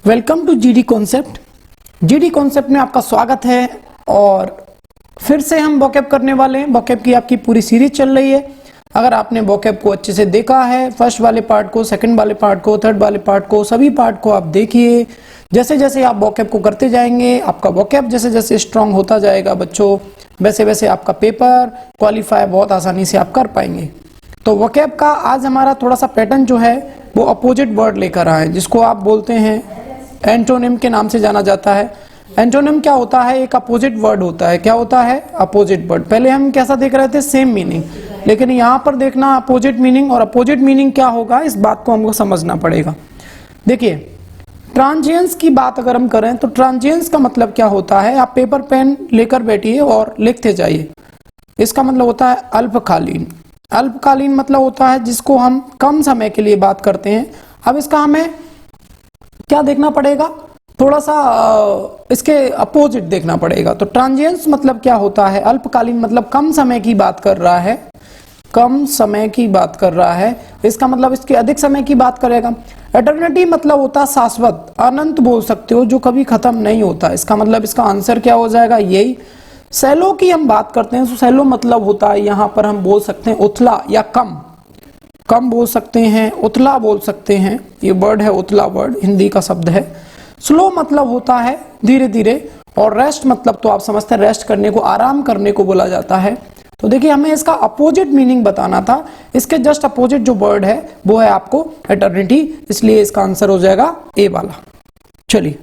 Welcome to GD concept. GD concept में आपका स्वागत है और फिर से हम वोकैब करने वाले हैं। वोकैब की आपकी पूरी सीरीज चल रही है। अगर आपने वोकैब को अच्छे से देखा है, फर्स्ट वाले पार्ट को, सेकंड वाले पार्ट को, थर्ड वाले पार्ट को, सभी पार्ट को आप देखिए। जैसे जैसे आप वोकैब को करते जाएंगे, आपका वोकैब जैसे जैसे स्ट्रांग होता जाएगा बच्चों, वैसे वैसे आपका पेपर क्वालिफाई बहुत आसानी से आप कर पाएंगे। तो वोकैब का आज हमारा थोड़ा सा पैटर्न जो है वो अपोजिट वर्ड लेकर आए, जिसको आप बोलते हैं एंटोनिम के नाम से जाना जाता है। एंटोनिम क्या होता है? एक अपोजिट वर्ड होता है। क्या होता है? Opposite word. पहले हम कैसा देख रहे थे? सेम मीनिंग, लेकिन यहाँ पर देखना अपोजिट मीनिंग। और अपोजिट मीनिंग क्या होगा, इस बात को हमको समझना पड़ेगा। देखिए, ट्रांजिएंस की बात अगर हम करें तो ट्रांजिएंस का मतलब क्या होता है? आप पेपर पेन लेकर बैठिए और लिखते जाइए। इसका मतलब होता है अल्पकालीन। अल्पकालीन मतलब होता है जिसको हम कम समय के लिए बात करते हैं। अब इसका हमें क्या देखना पड़ेगा? थोड़ा सा इसके अपोजिट देखना पड़ेगा। तो ट्रांजिएंस मतलब क्या होता है? अल्पकालीन मतलब कम समय की बात कर रहा है, कम समय की बात कर रहा है। इसका मतलब इसके अधिक समय की बात करेगा। एटर्निटी मतलब होता है शाश्वत, अनंत बोल सकते हो, जो कभी खत्म नहीं होता। इसका मतलब इसका आंसर क्या हो जाएगा? यही। सैलो की हम बात करते हैं तो सैलो मतलब होता है, यहां पर हम बोल सकते हैं उथला या कम। कम बोल सकते हैं, उथला बोल सकते हैं। ये वर्ड है उथला, वर्ड हिंदी का शब्द है। स्लो मतलब होता है धीरे धीरे। और रेस्ट मतलब तो आप समझते हैं रेस्ट करने को, आराम करने को बोला जाता है। तो देखिए, हमें इसका अपोजिट मीनिंग बताना था। इसके जस्ट अपोजिट जो वर्ड है वो है आपको एटर्निटी, इसलिए इसका आंसर हो जाएगा ए वाला। चलिए,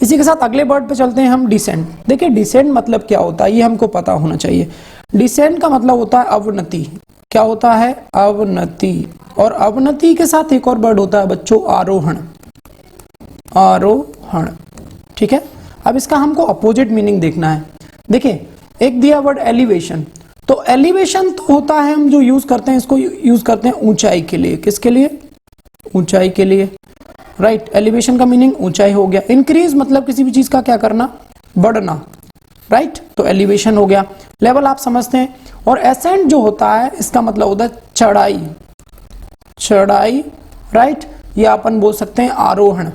इसी के साथ अगले वर्ड पे चलते हैं हम, डिसेंट। देखिए, डिसेंट मतलब क्या होता है ये हमको पता होना चाहिए। डिसेंट का मतलब होता है अवनति। क्या होता है? अवनति। और अवनति के साथ एक और वर्ड होता है बच्चों, आरोहण। आरोहण, ठीक है। अब इसका हमको अपोजिट मीनिंग देखना है। देखिए, एक दिया वर्ड एलिवेशन। तो एलिवेशन तो होता है हम जो यूज करते हैं, इसको यूज करते हैं ऊंचाई के लिए। किसके लिए? ऊंचाई के लिए, राइट। एलिवेशन का मीनिंग ऊंचाई हो गया। इंक्रीज मतलब किसी भी चीज का क्या करना? बढ़ना, राइट। तो एलिवेशन हो गया। लेवल आप समझते हैं। और एसेंट जो होता है इसका मतलब होता है चढ़ाई, चढ़ाई, राइट। या अपन बोल सकते हैं आरोहण,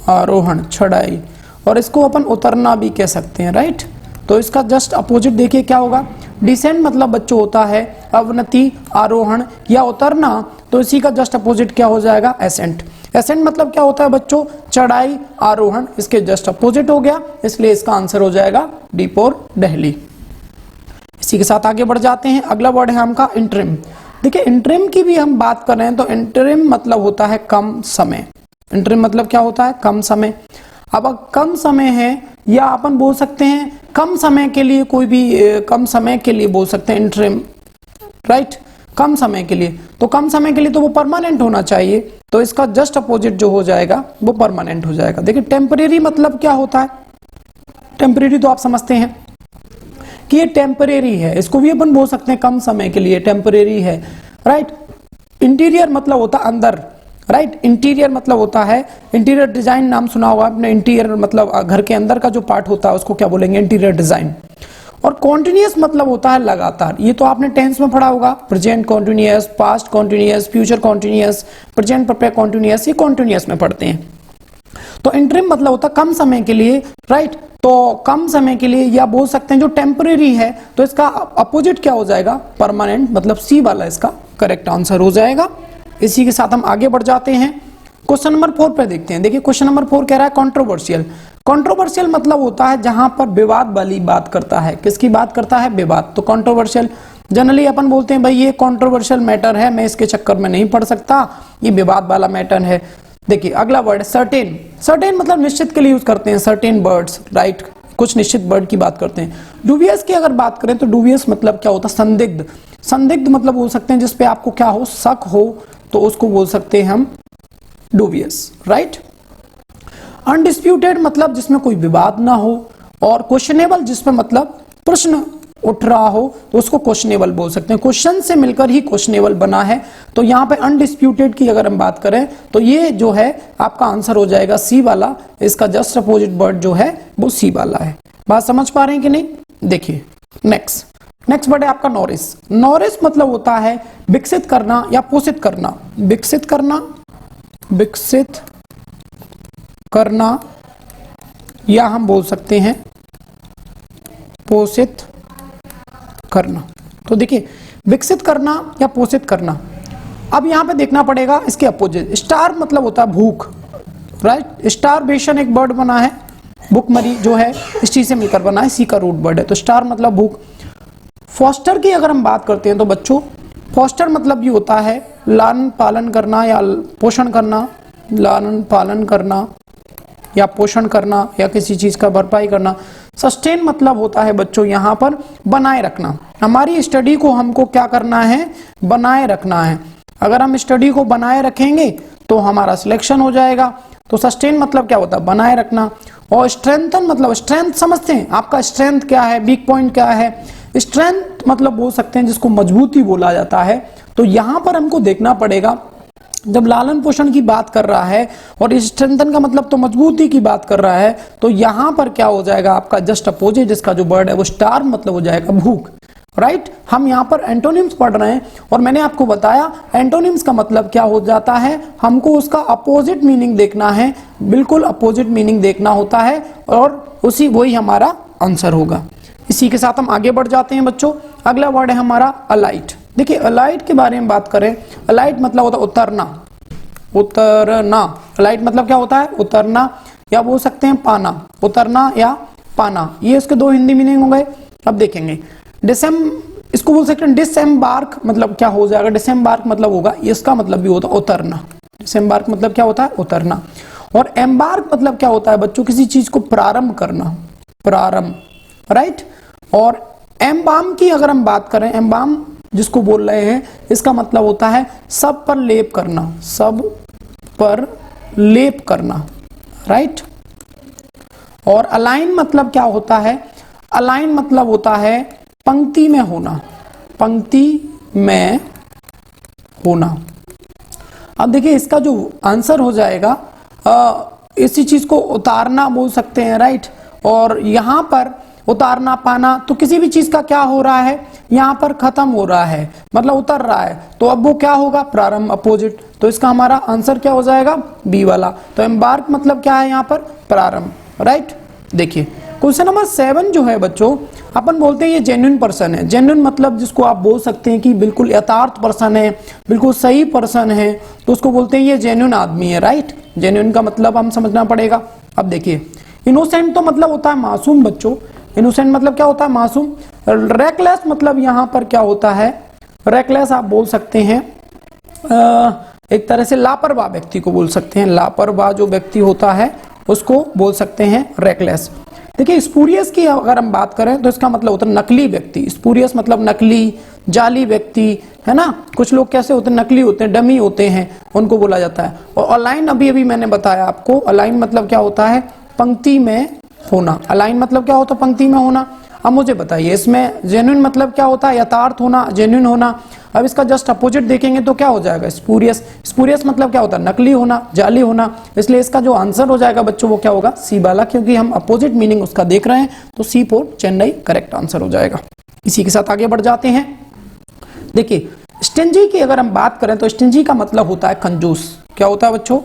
आरोहण, चढ़ाई। और इसको अपन उतरना भी कह सकते हैं, राइट। तो इसका जस्ट अपोजिट देखिए क्या होगा। डिसेंट मतलब बच्चों होता है अवनति, आरोहण या उतरना। तो इसी का जस्ट अपोजिट क्या हो जाएगा? एसेंट। एसेंट मतलब क्या होता है बच्चों? चढ़ाई, आरोहण। इसके जस्ट अपोजिट हो गया, इसलिए इसका आंसर हो जाएगा डी फॉर दिल्ली। इसी के साथ आगे बढ़ जाते हैं। अगला वर्ड है हमका इंटरिम। देखिए, इंटरिम की भी हम बात कर रहे हैं तो इंटरिम मतलब होता है कम समय। इंटरिम मतलब क्या होता है? कम समय। अब कम समय है, या अपन बोल सकते हैं कम समय के लिए, कोई भी कम समय के लिए बोल सकते हैं इंटरिम, राइट। कम समय के लिए, तो कम समय के लिए तो वो परमानेंट होना चाहिए। तो इसका जस्ट अपोजिट जो हो जाएगा वो परमानेंट हो जाएगा। देखिए, टेम्परेरी मतलब क्या होता है? टेम्परेरी तो आप समझते हैं कि ये टेम्परेरी है। इसको भी अपन बोल सकते हैं कम समय के लिए टेम्परेरी है, राइट। इंटीरियर मतलब होता है अंदर, राइट। इंटीरियर मतलब होता है, इंटीरियर डिजाइन नाम सुना होगा आपने। इंटीरियर मतलब घर के अंदर का जो पार्ट होता है उसको क्या बोलेंगे? Interior design. और कॉन्टिन्यूअस मतलब होता है लगातार। ये तो आपने टेंस में पढ़ा होगा, present continuous, past continuous, future continuous, present perfect continuous, ये कॉन्टिन्यूअस में पढ़ते हैं। तो इंटरिम मतलब होता है कम समय के लिए, राइट। तो कम समय के लिए, या बोल सकते हैं जो टेम्परेरी है, तो इसका अपोजिट क्या हो जाएगा? परमानेंट। मतलब सी वाला इसका करेक्ट आंसर हो जाएगा। इसी के साथ हम आगे बढ़ जाते हैं। क्वेश्चन नंबर 4 पे देखते हैं। देखिए, क्वेश्चन नंबर 4 कह रहा है कंट्रोवर्शियल। कंट्रोवर्शियल मतलब होता है जहां पर विवाद वाली बात करता है। किसकी बात करता है? विवाद। तो कंट्रोवर्शियल जनरली अपन बोलते हैं भाई ये कंट्रोवर्शियल मैटर है, मैं इसके चक्कर में नहीं पड़ सकता, ये विवाद वाला मैटर है। देखिए, अगला वर्ड सर्टेन। सर्टेन मतलब निश्चित के लिए यूज करते हैं, सर्टेन वर्ड्स, राइट। कुछ निश्चित वर्ड की बात करते हैं। डूबियस की अगर बात करें तो डूबियस मतलब क्या होता है? संदिग्ध। संदिग्ध मतलब बोल सकते हैं जिसपे आपको क्या हो? शक हो, तो उसको बोल सकते हैं हम डूबियस, राइट। अनडिस्प्यूटेड मतलब जिसमें कोई विवाद ना हो। और क्वेश्चनेबल जिसमें मतलब प्रश्न उठ रहा हो, तो उसको क्वेश्चनेबल बोल सकते हैं। क्वेश्चन से मिलकर ही क्वेश्चनेबल बना है। तो यहाँ पे अनडिस्प्यूटेड की अगर हम बात करें तो ये जो है आपका आंसर हो जाएगा सी वाला। इसका जस्ट अपोजिट वर्ड जो है वो सी वाला है। बात समझ पा रहे हैं कि नहीं? देखिए, नेक्स्ट वर्ड है आपका नॉरिश। नॉरिश मतलब होता है विकसित करना या पोषित करना। विकसित करना विकसित करना, या हम बोल सकते हैं पोषित करना। तो देखिए विकसित करना या पोषित करना। अब यहां पे देखना पड़ेगा इसके अपोजिट। स्टार मतलब होता है भूख, राइट। स्टारवेशन एक वर्ड बना है, भूखमरी जो है इस चीज से मिलकर बना है, सी का रूट वर्ड है, तो स्टार मतलब भूख। फॉस्टर की अगर हम बात करते हैं तो बच्चों फॉस्टर मतलब ये होता है लालन पालन करना या पोषण करना, लालन पालन करना या पोषण करना या किसी चीज का भरपाई करना। सस्टेन मतलब होता है बच्चों यहाँ पर बनाए रखना। हमारी स्टडी को हमको क्या करना है, बनाए रखना है। अगर हम स्टडी को बनाए रखेंगे तो हमारा सिलेक्शन हो जाएगा। तो सस्टेन मतलब क्या होता है, बनाए रखना। और स्ट्रेंथन मतलब, स्ट्रेंथ समझते हैं, आपका स्ट्रेंथ क्या है, वीक पॉइंट क्या है। स्ट्रेंथ मतलब बोल सकते हैं जिसको मजबूती बोला जाता है। तो यहां पर हमको देखना पड़ेगा, जब लालन पोषण की बात कर रहा है और स्ट्रेंथन का मतलब तो मजबूती की बात कर रहा है, तो यहां पर क्या हो जाएगा आपका जस्ट अपोजिट, जिसका जो वर्ड है वो स्टार मतलब हो जाएगा भूख, राइट। हम यहां पर एंटोनिम्स पढ़ रहे हैं और मैंने आपको बताया एंटोनिम्स का मतलब क्या हो जाता है, हमको उसका अपोजिट मीनिंग देखना है, बिल्कुल अपोजिट मीनिंग देखना होता है और वही हमारा आंसर होगा। इसी के साथ हम आगे बढ़ जाते हैं बच्चों। अगला वर्ड है हमारा अलाइट। देखिए अलाइट के बारे में बात करें, अलाइट मतलब होता है उतरना, उतरना। अलाइट मतलब क्या होता है, उतरना, या बोल सकते हैं पाना, उतरना या पाना। ये इसके दो हिंदी मीनिंग हो गए। अब देखेंगे इसको बोल सकते हैं डिसएम्बार्क, मतलब क्या हो जाएगा, डिसएम्बार्क मतलब होगा, इसका मतलब भी होता है उतरना। डिसएम्बार्क मतलब क्या होता है, उतरना। और एम्बार्क मतलब क्या होता है बच्चों, किसी चीज को प्रारंभ करना, प्रारंभ, राइट। और एम्बाम की अगर हम बात करें, एम्बाम जिसको बोल रहे हैं, इसका मतलब होता है सब पर लेप करना, सब पर लेप करना, राइट। और अलाइन मतलब क्या होता है, अलाइन मतलब होता है पंक्ति में होना, पंक्ति में होना। अब देखिए इसका जो आंसर हो जाएगा, इसी चीज को उतारना बोल सकते हैं, राइट। और यहां पर उतारना पाना, तो किसी भी चीज का क्या हो रहा है, यहां पर खत्म हो रहा है, मतलब उतर रहा है, तो अब वो क्या होगा, प्रारंभ, अपोजिट। तो इसका हमारा आंसर क्या हो जाएगा, बी वाला। तो एम्बार्क मतलब क्या है, यहां पर प्रारंभ, राइट। देखिए क्वेश्चन नंबर 7 जो है बच्चों, अपन बोलते हैं ये जेन्युइन पर्सन है। जेन्युइन मतलब जिसको आप बोल सकते हैं कि बिल्कुल यथार्थ पर्सन है, बिल्कुल सही पर्सन है, तो उसको बोलते हैं ये जेन्युइन आदमी है, राइट। जेन्युइन का मतलब हम समझना पड़ेगा। अब देखिए इनोसेंट तो मतलब होता है मासूम बच्चों, इनोसेंट मतलब क्या होता है, मासूम। रेकलेस मतलब यहां पर क्या होता है, रेकलेस आप बोल सकते हैं एक तरह से लापरवाह व्यक्ति को बोल सकते हैं, लापरवाह जो व्यक्ति होता है उसको बोल सकते हैं रेकलेस। देखिए स्पूरियस की अगर हम बात करें तो इसका मतलब होता है नकली व्यक्ति। स्पूरियस मतलब नकली, जाली व्यक्ति, है ना। कुछ लोग कैसे होते हैं, नकली होते हैं, डमी होते हैं, उनको बोला जाता है। और अलाइन अभी अभी मैंने बताया आपको, अलाइन मतलब क्या होता है, पंक्ति में होना। अलाइन मतलब क्या होता है, पंक्ति में होना। अब मुझे बताइए इसमें जेन्युइन मतलब क्या होता है, यथार्थ होना, जेन्युइन होना। अब इसका जस्ट अपोजिट देखेंगे तो क्या हो जाएगा, स्पूरियस। स्पूरियस मतलब क्या होता है, नकली होना, जाली होना। इसलिए इसका जो आंसर हो जाएगा बच्चों वो क्या होगा, सी वाला, क्योंकि हम अपोजिट मीनिंग उसका देख रहे हैं। तो सी फॉर चेन्नई करेक्ट आंसर हो जाएगा। इसी के साथ आगे बढ़ जाते हैं। देखिए स्टिंजी की अगर हम बात करें तो स्टिंजी का मतलब होता है कंजूस। क्या होता है बच्चों,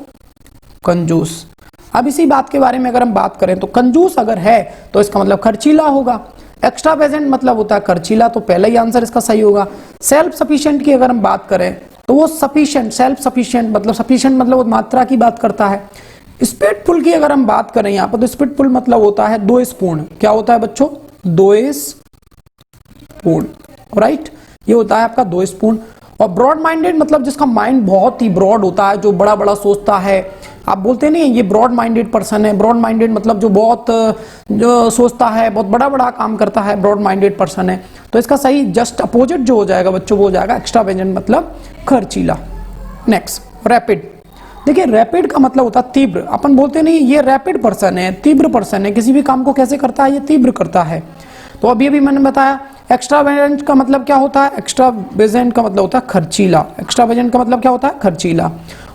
कंजूस। अब इसी बात के बारे में अगर हम बात करें तो कंजूस अगर है तो इसका मतलब खर्चीला होगा। एक्स्ट्रावेजेंट मतलब होता है खर्चीला, तो पहला ही आंसर इसका सही होगा। सेल्फ सफिशिएंट की अगर हम बात करें तो वो सफिशिएंट, सेल्फ सफिशिएंट मतलब सफिशिएंट मतलब वो मात्रा की बात करता है। स्पिटफुल की अगर हम बात करें यहाँ पर तो स्पिटफुल मतलब होता है दोषपूर्ण। क्या होता है बच्चों, दोषपूर्ण, राइट। ये होता है आपका दोषपूर्ण। और ब्रॉड माइंडेड मतलब जिसका माइंड बहुत ही ब्रॉड होता है, जो बड़ा बड़ा सोचता है। आप बोलते नहीं ये ब्रॉड माइंडेड पर्सन है, ब्रॉड माइंडेड मतलब जो बहुत जो सोचता है, बहुत बड़ा बड़ा काम करता है, ब्रॉड माइंडेड पर्सन है। तो इसका सही जस्ट अपोजिट जो हो जाएगा बच्चों वो हो जाएगा एक्स्ट्रावेजेंट मतलब खर्चीला। Next rapid. देखिए रैपिड का मतलब होता है तीव्र। अपन बोलते नहीं ये रैपिड पर्सन है, तीव्र पर्सन है, किसी भी काम को कैसे करता है, ये तीव्र करता है। तो अभी अभी मैंने बताया एक्स्ट्रावेजेंट का मतलब क्या होता है, एक्स्ट्रावेजेंट का मतलब होता है खर्चीला। एक्स्ट्रावेजेंट का मतलब क्या होता है, खर्चीला।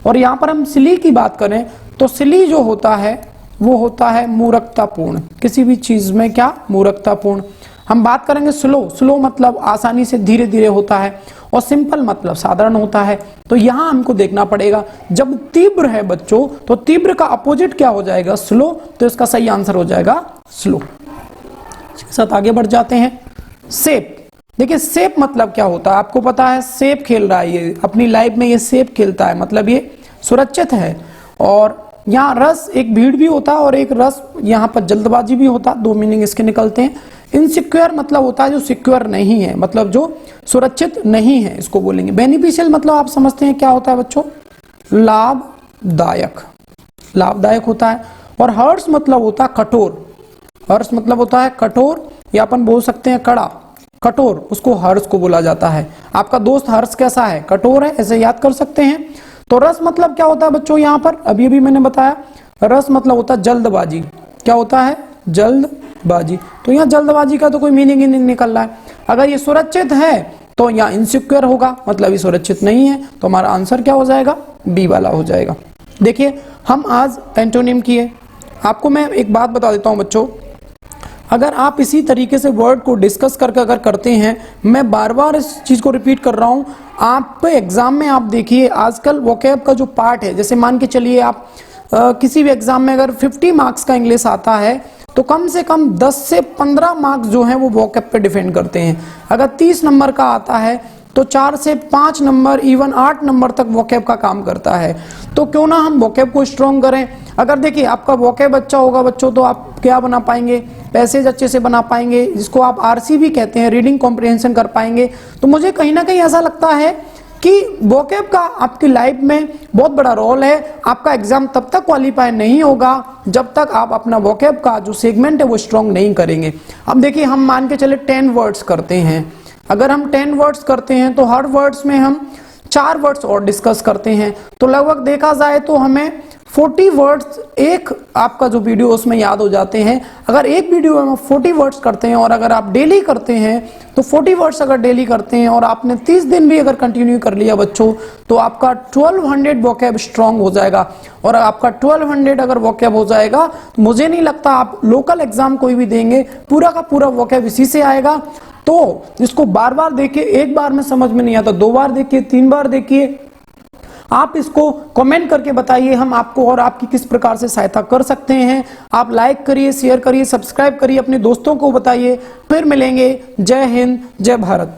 और यहाँ पर हम सिली की बात करें तो सिली जो होता है वो होता है मूर्खतापूर्ण। किसी भी चीज में क्या, मूर्खतापूर्ण। हम बात करेंगे स्लो। स्लो मतलब आसानी से, धीरे धीरे होता है। और सिंपल मतलब साधारण होता है। तो यहां हमको देखना पड़ेगा, जब तीव्र है बच्चों तो तीव्र का अपोजिट क्या हो जाएगा, स्लो। तो इसका सही आंसर हो जाएगा स्लो। इसके साथ आगे बढ़ जाते हैं। सेप, देखिए सेप मतलब क्या होता है, आपको पता है सेप खेल रहा है, ये अपनी लाइफ में ये सेप खेलता है, मतलब ये सुरक्षित है। और यहाँ रस, एक भीड़ भी होता है और एक रस, यहाँ पर जल्दबाजी भी होता है, दो मीनिंग इसके निकलते हैं। इनसिक्योर मतलब होता है जो सिक्योर नहीं है, मतलब जो सुरक्षित नहीं है, इसको बोलेंगे। बेनिफिशियल मतलब आप समझते हैं क्या होता है बच्चों, लाभदायक, लाभदायक होता है। और हर्ष मतलब होता है कठोर, हर्ष मतलब होता है कठोर, या अपन बोल सकते हैं कड़ा, कठोर, उसको हर्ष को बोला जाता है। आपका दोस्त हर्ष कैसा है, कठोर है, ऐसे याद कर सकते हैं। तो रस मतलब क्या होता है बच्चों, यहां पर अभी अभी मैंने बताया, रस मतलब होता है जल्दबाजी, क्या होता है, जल्दबाजी। तो यहाँ जल्दबाजी का तो कोई मीनिंग ही नहीं निकल रहा है। अगर ये सुरक्षित है तो यहाँ इनसिक्योर होगा, मतलब ये सुरक्षित नहीं है, तो हमारा आंसर क्या हो जाएगा, बी वाला हो जाएगा। देखिए हम आज एंटोनिम किए। आपको मैं एक बात बता देता हूं बच्चों, अगर आप इसी तरीके से वर्ड को डिस्कस करके अगर करते हैं, मैं बार बार इस चीज़ को रिपीट कर रहा हूं, आप एग्जाम में आप देखिए आजकल वोकैब का जो पार्ट है, जैसे मान के चलिए आप किसी भी एग्जाम में अगर 50 मार्क्स का इंग्लिश आता है तो कम से कम 10 से 15 मार्क्स जो हैं वो वोकैब पे डिपेंड करते हैं। अगर 30 नंबर का आता है तो 4 से 5 नंबर, इवन 8 नंबर तक वोकैब का काम करता है। तो क्यों ना हम वोकैब को स्ट्रॉन्ग करें। अगर देखिए आपका वोकैब अच्छा होगा बच्चों, तो आप क्या बना पाएंगे, पैसेज अच्छे से बना पाएंगे, जिसको आप आरसी भी कहते हैं, रीडिंग कॉम्प्रिहेंशन कर पाएंगे। तो मुझे कहीं ना कहीं ऐसा लगता है कि वोकैब का आपकी लाइफ में बहुत बड़ा रोल है। आपका एग्जाम तब तक क्वालिफाई नहीं होगा जब तक आप अपना वोकैब का जो सेगमेंट है वो स्ट्रॉन्ग नहीं करेंगे। अब देखिए हम मान के चले 10 वर्ड्स करते हैं, अगर हम 10 वर्ड्स करते हैं तो हर वर्ड्स में हम 4 वर्ड्स और डिस्कस करते हैं, तो लगभग देखा जाए तो हमें 40 वर्ड्स एक आपका जो वीडियो उसमें याद हो जाते हैं। अगर एक वीडियो में 40 वर्ड्स करते हैं और अगर आप डेली करते हैं तो 40 वर्ड्स अगर डेली करते हैं और आपने 30 दिन भी अगर कंटिन्यू कर लिया बच्चों, तो आपका 1200 वोकैब स्ट्रांग हो जाएगा। और आपका 1200 अगर वोकैब हो जाएगा तो मुझे नहीं लगता आप लोकल एग्जाम कोई भी देंगे पूरा का पूरा वोकैब इसी से आएगा। तो इसको बार बार देखिए, एक बार में समझ में नहीं आता, 2 बार देखिए, 3 बार देखिए। आप इसको कमेंट करके बताइए हम आपको और आपकी किस प्रकार से सहायता कर सकते हैं। आप लाइक करिए, शेयर करिए, सब्सक्राइब करिए, अपने दोस्तों को बताइए। फिर मिलेंगे। जय हिंद, जय भारत।